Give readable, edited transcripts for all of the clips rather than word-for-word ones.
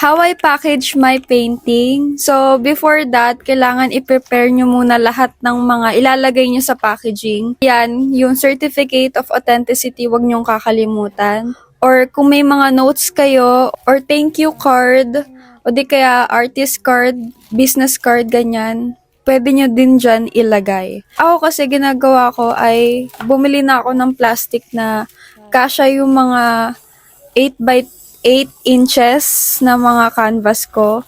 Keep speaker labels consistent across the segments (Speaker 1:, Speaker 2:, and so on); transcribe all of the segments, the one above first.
Speaker 1: how I package my painting. So, before that, kailangan i-prepare nyo muna lahat ng mga ilalagay nyo sa packaging. Yan, yung certificate of authenticity, wag nyong kakalimutan. Or kung may mga notes kayo, or thank you card, o di kaya artist card, business card, ganyan, pwede nyo din dyan ilagay. Ako kasi ginagawa ko ay bumili na ako ng plastic na kasya yung mga 8 by 8 inches na mga canvas ko.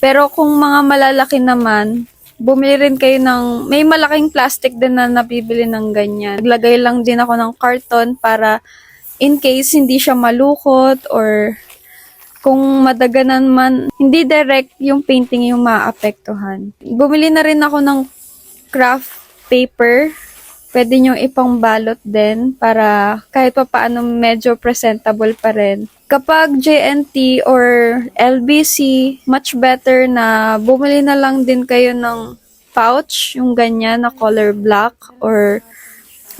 Speaker 1: Pero kung mga malalaki naman, bumili rin kayo ng, may malaking plastic din na nabibili ng ganyan. Naglagay lang din ako ng karton para in case hindi siya malukot or kung madaganan man, hindi direct yung painting yung maapektuhan. Bumili na rin ako ng craft paper. Pwede nyo ipangbalot din para kahit pa paano medyo presentable pa rin. Kapag JNT or LBC, much better na bumili na lang din kayo ng pouch, yung ganyan na color black, or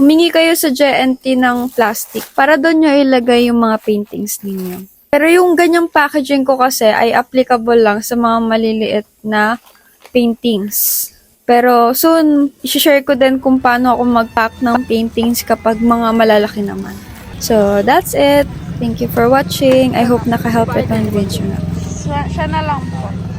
Speaker 1: humingi kayo sa JNT ng plastic para doon nyo ilagay yung mga paintings ninyo. Pero yung ganyang packaging ko kasi ay applicable lang sa mga maliliit na paintings. Pero soon, i-share ko din kung paano ako mag-pack ng paintings kapag mga malalaki naman. So, that's it. Thank you for watching. I hope naka-help itong video na.
Speaker 2: Siya na lang po.